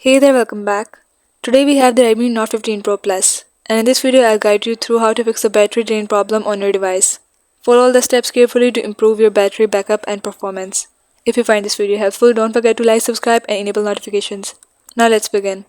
Hey there, welcome back. Today we have the Redmi Note 15 Pro Plus, and in this video I'll guide you through how to fix the battery drain problem on your device. Follow all the steps carefully to improve your battery backup and performance. If you find this video helpful, don't forget to like, subscribe and enable notifications. Now let's begin.